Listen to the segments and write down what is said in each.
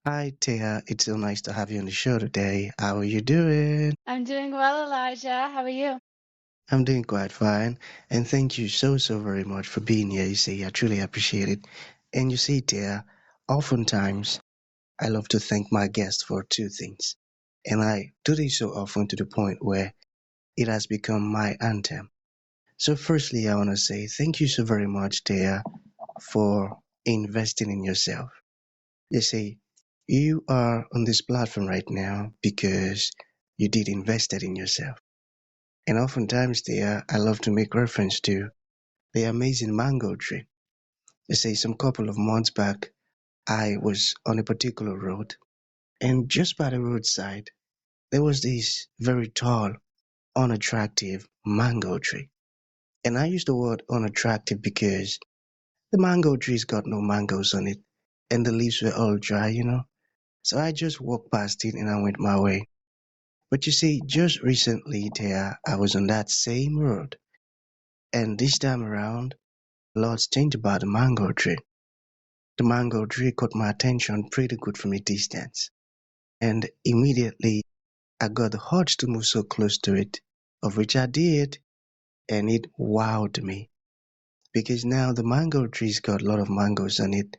Hi, Téa. It's so nice to have you on the show today. How are you doing? I'm doing well, Elijah. How are you? I'm doing quite fine. And thank you so very much for being here. You see, I truly appreciate it. And you see, Téa, oftentimes I love to thank my guests for two things. And I do this so often to the point where it has become my anthem. So, firstly, I want to say thank you so very much, Téa, for investing in yourself. You see, you are on this platform right now because you did invested in yourself. And oftentimes there, I love to make reference to the amazing mango tree. You see, some couple of months back, I was on a particular road, and just by the roadside, there was this very tall, unattractive mango tree. And I use the word unattractive because the mango tree's got no mangoes on it, and the leaves were all dry. So I just walked past it and I went my way. But you see, just recently there, I was on that same road, and this time around, lots changed about the mango tree. The mango tree caught my attention pretty good from a distance, and immediately I got the urge to move so close to it, of which I did, and it wowed me. Because now the mango tree's got a lot of mangoes on it,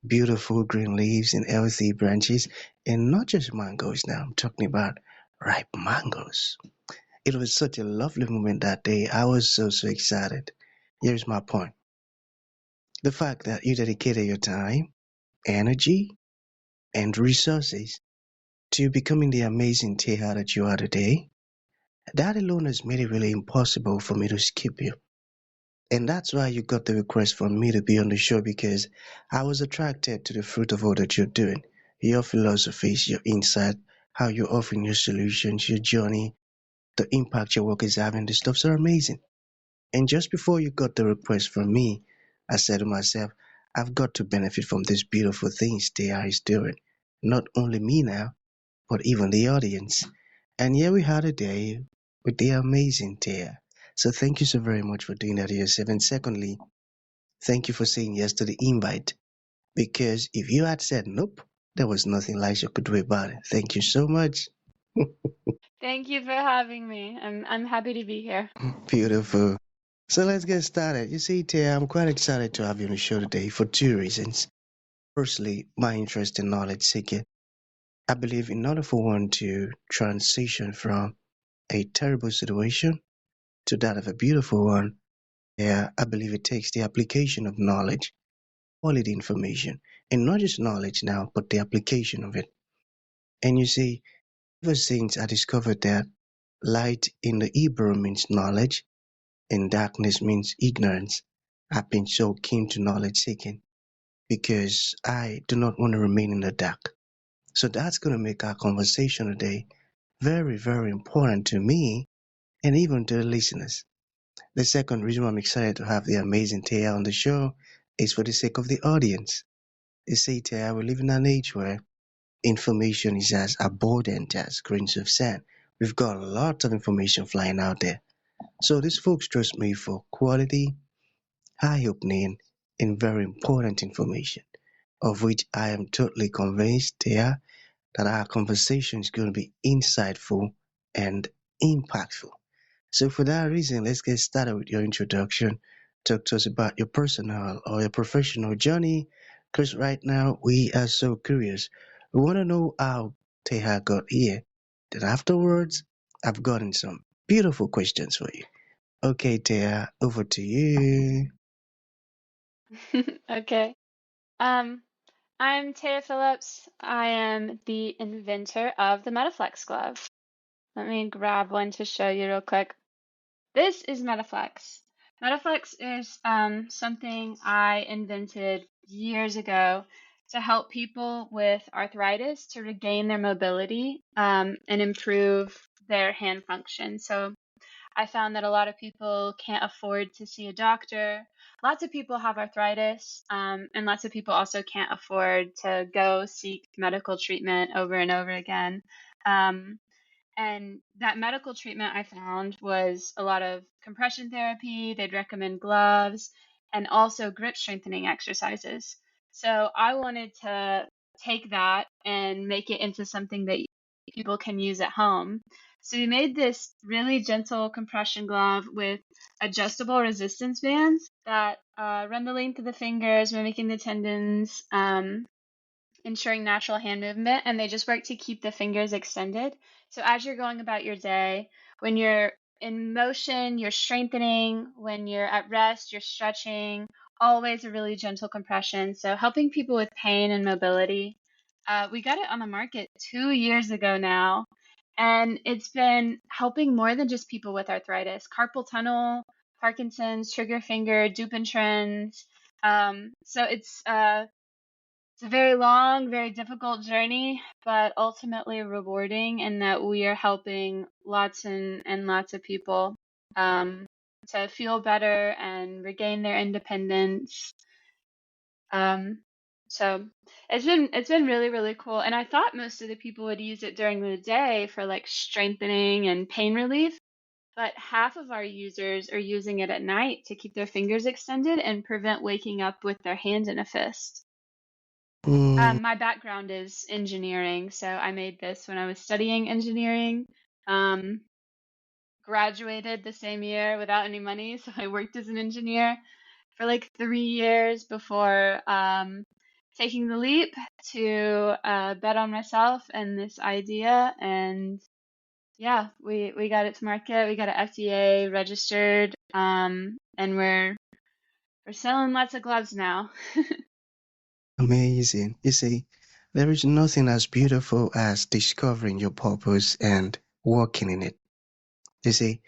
beautiful green leaves and healthy branches, and not just mangoes now, I'm talking about ripe mangoes. It was such a lovely moment that day. I was so excited. Here's my point. The fact that you dedicated your time, energy, and resources to becoming the amazing Teha that you are today, that alone has made it really impossible for me to skip you. And that's why you got the request from me to be on the show because I was attracted to the fruit of all that you're doing. Your philosophies, your insight, how you're offering your solutions, your journey, the impact your work is having, the stuff's are amazing. And just before you got the request from me, I said to myself, I've got to benefit from these beautiful things Tia is doing. Not only me now, but even the audience. And here we are today with the amazing Tia. So thank you so very much for doing that to yourself. And secondly, thank you for saying yes to the invite. Because if you had said nope, there was nothing Elisha could do about it. Thank you so much. Thank you for having me. I'm happy to be here. Beautiful. So let's get started. You see, Tia, I'm quite excited to have you on the show today for two reasons. Firstly, my interest in knowledge seeking. I believe in order for one to transition from a terrible situation to that of a beautiful one, yeah, I believe it takes the application of knowledge, quality information, and not just knowledge now, but the application of it. And you see, ever since I discovered that light in the Hebrew means knowledge and darkness means ignorance, I've been so keen to knowledge seeking because I do not want to remain in the dark. So that's going to make our conversation today very important to me and even to the listeners. The second reason why I'm excited to have the amazing Téa on the show is for the sake of the audience. You see, Téa, we live in an age where information is as abundant as grains of sand. We've got a lot of information flying out there. So these folks trust me for quality, eye-opening, and very important information, of which I am totally convinced, Téa, that our conversation is going to be insightful and impactful. So, for that reason, let's get started with your introduction. Talk to us about your personal or your professional journey, because right now we are so curious. We want to know how Teha got here. Then, afterwards, I've gotten some beautiful questions for you. Okay, Teha, over to you. Okay. Um, I'm Téa Phillips. I am the inventor of the Metaflex glove. Let me grab one to show you real quick. This is Metaflex. Metaflex is something I invented years ago to help people with arthritis to regain their mobility and improve their hand function. So I found that a lot of people can't afford to see a doctor. Lots of people have arthritis, and lots of people also can't afford to go seek medical treatment over and over again. Um, and that medical treatment I found was a lot of compression therapy. They'd recommend gloves and also grip strengthening exercises. So I wanted to take that and make it into something that people can use at home. So we made this really gentle compression glove with adjustable resistance bands that run the length of the fingers, mimicking the tendons, ensuring natural hand movement, and they just work to keep the fingers extended. So as you're going about your day, when you're in motion, you're strengthening. When you're at rest, you're stretching. Always a really gentle compression. So helping people with pain and mobility. We got it on the market 2 years ago now, and it's been helping more than just people with arthritis, carpal tunnel, Parkinson's, trigger finger, Dupuytren's. So it's a very long, very difficult journey, but ultimately rewarding in that we are helping lots and lots of people um, to feel better and regain their independence. Um, so it's been really, really cool. And I thought most of the people would use it during the day for like strengthening and pain relief, but half of our users are using it at night to keep their fingers extended and prevent waking up with their hand in a fist. Mm, My background is engineering, so I made this when I was studying engineering. Um, Graduated the same year without any money, so I worked as an engineer for like 3 years before taking the leap to bet on myself and this idea. And yeah, we got it to market. We got it FDA registered, and we're selling lots of gloves now. amazing. You see, there is nothing as beautiful as discovering your purpose and working in it. You see,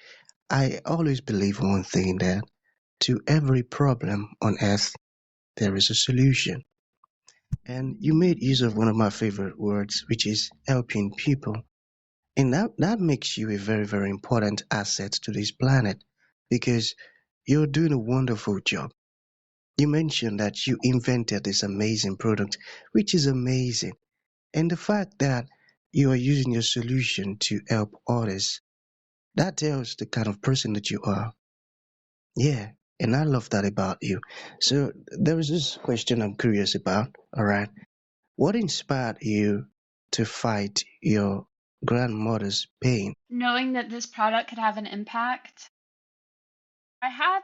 I always believe one thing that to every problem on earth, there is a solution. And you made use of one of my favorite words, which is helping people. And that makes you a very, very important asset to this planet because you're doing a wonderful job. You mentioned that you invented this amazing product, which is amazing. And the fact that you are using your solution to help others, that tells the kind of person that you are. Yeah, and I love that about you. So there is this question I'm curious about. All right. What inspired you to fight your grandmother's pain? Knowing that this product could have an impact. I had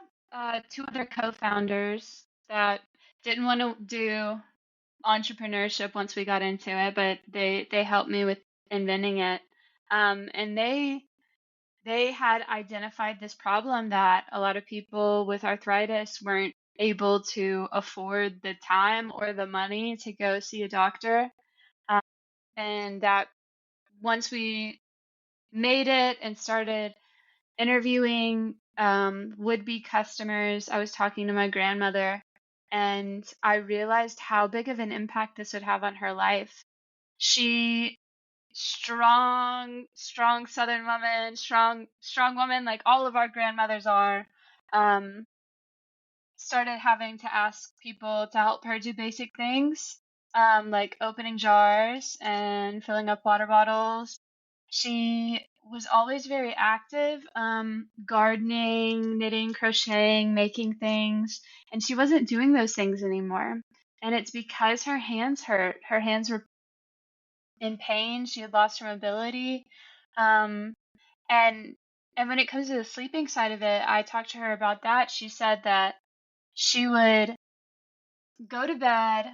two other co-founders that didn't want to do entrepreneurship once we got into it, but they helped me with inventing it. And they had identified this problem that a lot of people with arthritis weren't able to afford the time or the money to go see a doctor. Um, and that once we made it and started interviewing would-be customers, I was talking to my grandmother, and I realized how big of an impact this would have on her life. She strong Southern woman, strong woman, like all of our grandmothers are. Um, Started having to ask people to help her do basic things, like opening jars and filling up water bottles. She was always very active, gardening, knitting, crocheting, making things, and she wasn't doing those things anymore. And it's because her hands hurt. Her hands were in pain. She had lost her mobility. Um, and and when it comes to the sleeping side of it, I talked to her about that. She said that she would go to bed,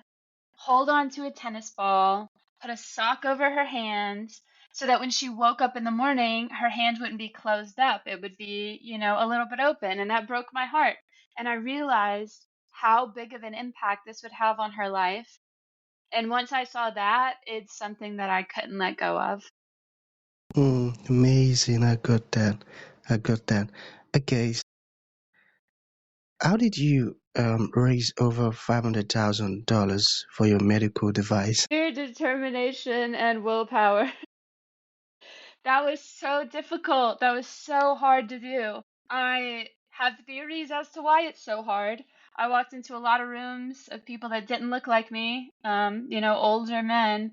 hold on to a tennis ball, put a sock over her hands so that when she woke up in the morning, her hand wouldn't be closed up. It would be, a little bit open. And that broke my heart. And I realized how big of an impact this would have on her life. And once I saw that, it's something that I couldn't let go of. Amazing. I got that. I got that. Okay, how did you raise over $500,000 for your medical device? Sheer determination and willpower. That was so difficult. That was so hard to do. I have theories as to why it's so hard. I walked into a lot of rooms of people that didn't look like me, older men,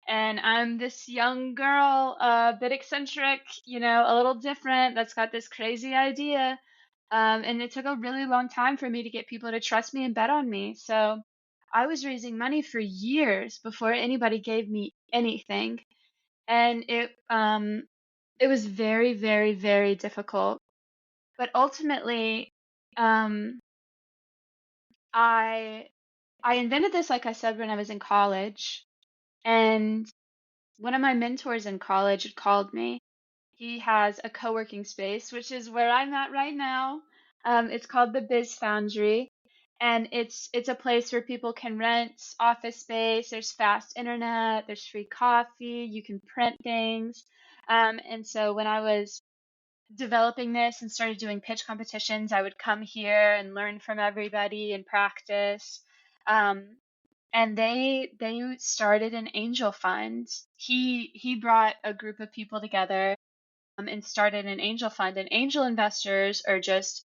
and I'm this young girl, a bit eccentric, a little different, that's got this crazy idea. And it took a really long time for me to get people to trust me and bet on me. So I was raising money for years before anybody gave me anything. And it was very, very, very difficult. But ultimately, um, I I invented this, like I said, when I was in college. And one of my mentors in college had called me. He has a co-working space, which is where I'm at right now. It's called the Biz Foundry, and it's a place where people can rent office space. There's fast internet, there's free coffee, you can print things. And so when I was developing this and started doing pitch competitions, I would come here and learn from everybody and practice. Um, and they started an angel fund. He brought a group of people together and started an angel fund. And angel investors are just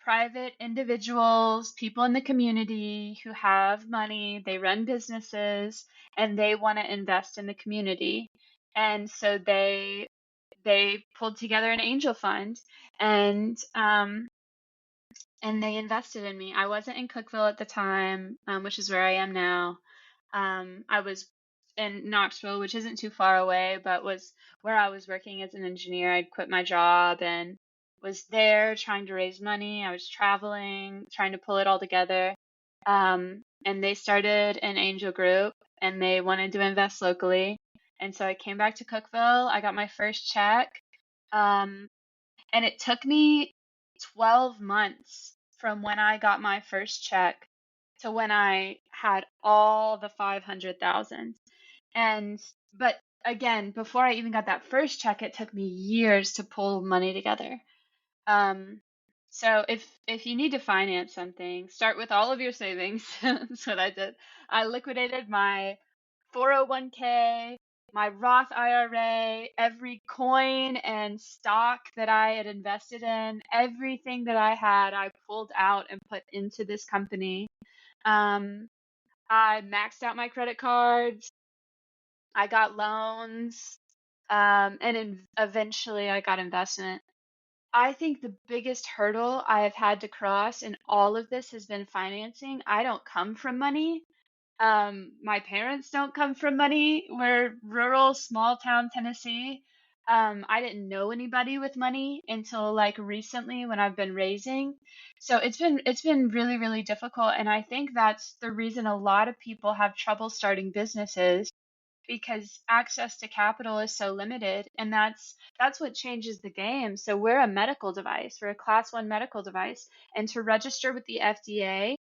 private individuals, people in the community who have money, they run businesses, and they want to invest in the community. And so they pulled together an angel fund, and and they invested in me. I wasn't in Cookeville at the time, which is where I am now. I was in Knoxville, which isn't too far away, but was where I was working as an engineer. I'd quit my job and was there trying to raise money. I was traveling, trying to pull it all together. And they started an angel group and they wanted to invest locally. And so I came back to Cookeville. I got my first check. Um, and it took me 12 months from when I got my first check to when I had all the 500,000. And but again, before I even got that first check, it took me years to pull money together. Um, so if you need to finance something, start with all of your savings. That's what I did. I liquidated my 401k, my Roth IRA, every coin and stock that I had invested in, everything that I had, I pulled out and put into this company. Um, I maxed out my credit cards. I got loans. Eventually I got investment. I think the biggest hurdle I have had to cross in all of this has been financing. I don't come from money. My parents don't come from money. We're rural, small town Tennessee. I didn't know anybody with money until like recently when I've been raising. So it's been really, really difficult. And I think that's the reason a lot of people have trouble starting businesses because access to capital is so limited, and that's what changes the game. So we're a medical device. We're a class 1 medical device, and to register with the FDA,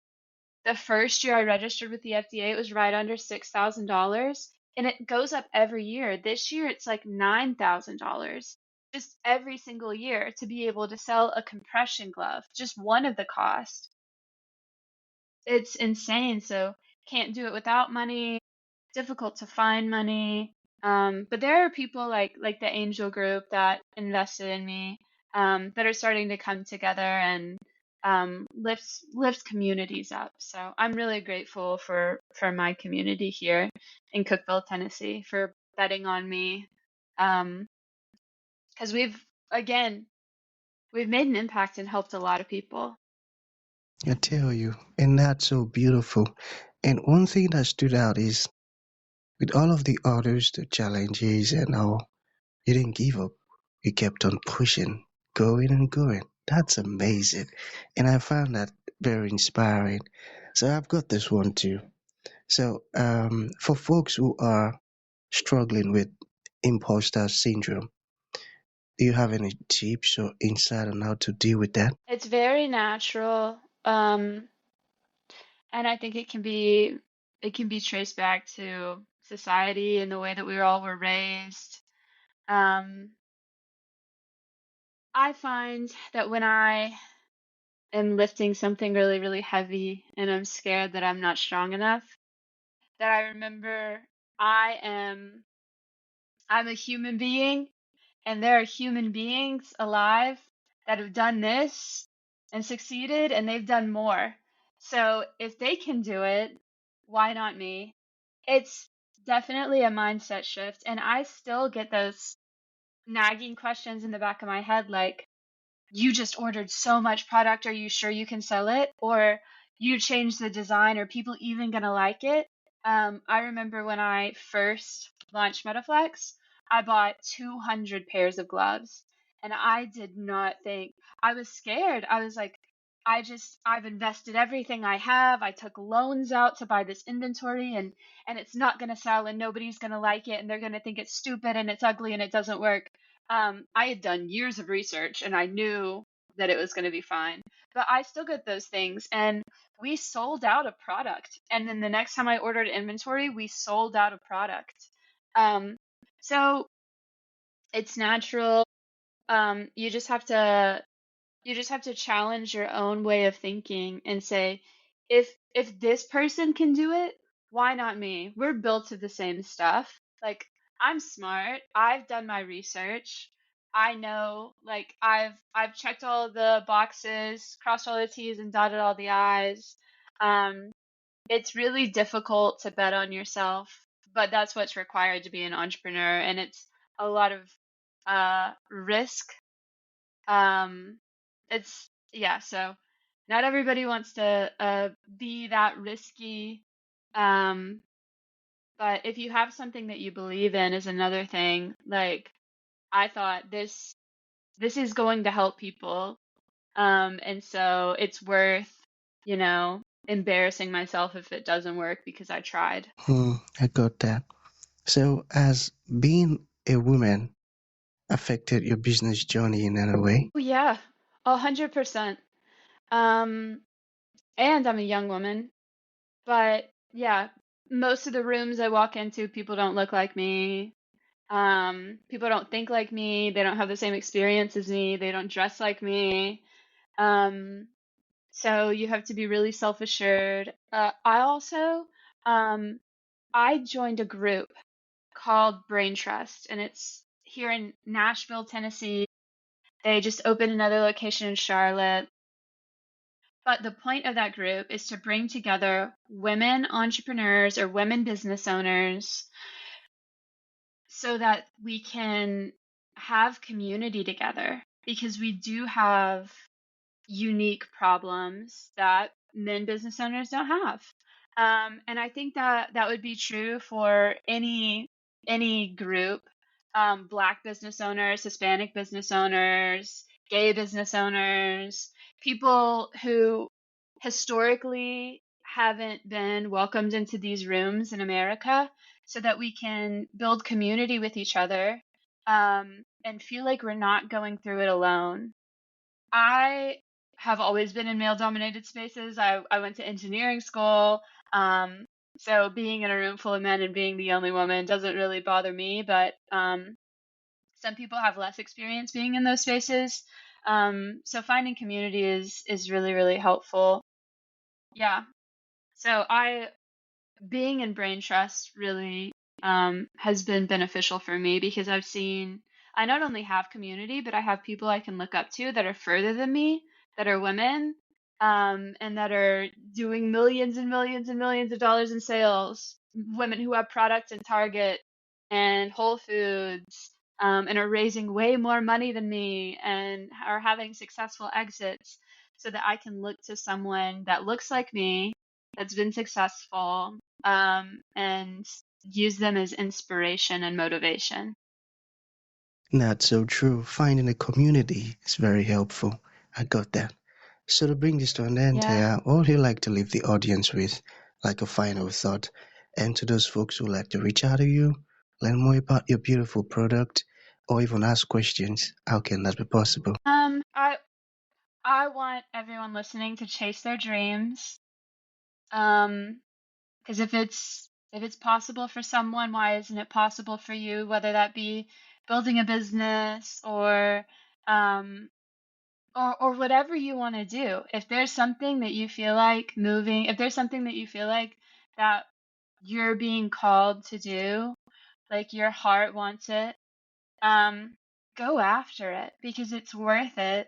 the first year I registered with the FDA, it was right under $6,000, and it goes up every year. This year it's like $9,000 just every single year to be able to sell a compression glove, just one of the cost. It's insane. So can't do it without money, difficult to find money. But there are people like the angel group that invested in me, that are starting to come together and lift communities up. So I'm really grateful for my community here in Cookeville, Tennessee, for betting on me. Because again, we've made an impact and helped a lot of people. I tell you, and that's so beautiful. And one thing that stood out is with all of the others, the challenges and all, you didn't give up. You kept on pushing, going and going. That's amazing. And I found that very inspiring. So I've got this one too. So for folks who are struggling with imposter syndrome, do you have any tips or insight on how to deal with that? It's very natural. And I think it can be traced back to society and the way that we all were raised. Um, I find that when I am lifting something really, really heavy and I'm scared that I'm not strong enough, that I remember I am I'm a human being and there are human beings alive that have done this and succeeded and they've done more. So if they can do it, why not me? It's definitely a mindset shift. And I still get those nagging questions in the back of my head like, you just ordered so much product. Are you sure you can sell it? Or you change the design, are people even going to like it? I remember when I first launched Metaflex, I bought 200 pairs of gloves, and I did not think, I was scared. I was like, I've invested everything I have. I took loans out to buy this inventory, and it's not going to sell, and nobody's going to like it, and they're going to think it's stupid and it's ugly and it doesn't work. I had done years of research, and I knew that it was going to be fine, but I still got those things, and we sold out of product. And then the next time I ordered inventory, we sold out of product. Um, so it's natural. You just have to challenge your own way of thinking and say, if this person can do it, why not me? We're built to the same stuff. Like, I'm smart. I've done my research. I know, like, I've checked all the boxes, crossed all the T's and dotted all the I's. Um, it's really difficult to bet on yourself, but that's what's required to be an entrepreneur, and it's a lot of risk. It's yeah, so not everybody wants to be that risky. Um, but if you have something that you believe in is another thing. Like, I thought this is going to help people. And so it's worth, embarrassing myself if it doesn't work because I tried. I got that. So, has being a woman affected your business journey in any way? Oh yeah, 100%. Um, and I'm a young woman. But yeah, most of the rooms I walk into, people don't look like me. People don't think like me. They don't have the same experience as me. They don't dress like me. Um, so you have to be really self-assured. I also, um, I joined a group called Brain Trust, and it's here in Nashville, Tennessee. They just opened another location in Charlotte. But the point of that group is to bring together women entrepreneurs or women business owners so that we can have community together, because we do have unique problems that men business owners don't have. And I think that that would be true for any group, Black business owners, Hispanic business owners, gay business owners, people who historically haven't been welcomed into these rooms in America, so that we can build community with each other, and feel like we're not going through it alone. I have always been in male dominated spaces. I went to engineering school. Um, so being in a room full of men and being the only woman doesn't really bother me, but some people have less experience being in those spaces. So finding community is really, really helpful. Yeah. So I being in brain trust really has been beneficial for me, because I not only have community, but I have people I can look up to that are further than me, that are women, and that are doing millions and millions and millions of dollars in sales. Women who have products in Target and Whole Foods, and are raising way more money than me and are having successful exits, so that I can look to someone that looks like me, that's been successful, and use them as inspiration and motivation. That's so true. Finding a community is very helpful. I got that. So to bring this to an end, Yeah. Taya, what would you like to leave the audience with, like a final thought? And to those folks who like to reach out to you, learn more about your beautiful product, or even ask questions, how can that be possible? I want everyone listening to chase their dreams. Because if it's possible for someone, why isn't it possible for you? Whether that be building a business um, or whatever you want to do. If there's something that you feel like moving, if there's something that you feel like that you're being called to do, like your heart wants it, um, go after it, because it's worth it.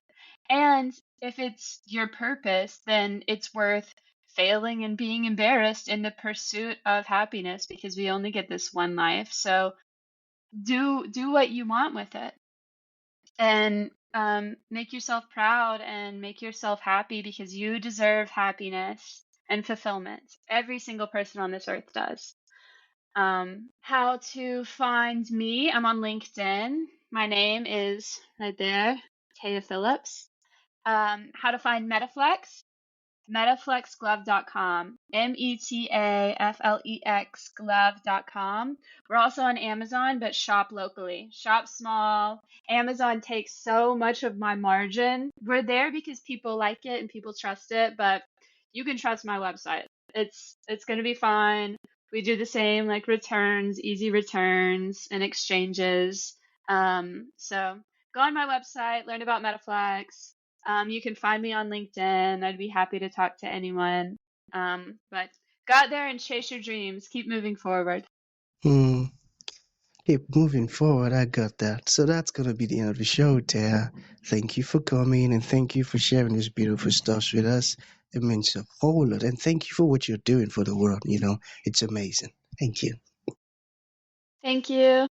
And if it's your purpose, then it's worth failing and being embarrassed in the pursuit of happiness, because we only get this one life. So do what you want with it, and make yourself proud and make yourself happy, because you deserve happiness. and fulfillment. Every single person on this earth does. How to find me? I'm on LinkedIn. My name is right there, Téa Phillips. How to find Metaflex? Metaflexglove.com. Metaflex glove.com. We're also on Amazon, but shop locally. Shop small. Amazon takes so much of my margin. We're there because people like it and people trust it, but you can trust my website. It's going to be fine. We do the same like returns, easy returns and exchanges. So go on my website, learn about Metaflex. You can find me on LinkedIn. I'd be happy to talk to anyone. But go out there and chase your dreams. Keep moving forward. Hmm. Keep moving forward. I got that. So that's gonna be the end of the show, Tara. Thank you for coming and thank you for sharing this beautiful stuff with us. It means a whole lot. And thank you for what you're doing for the world. It's amazing. Thank you. Thank you.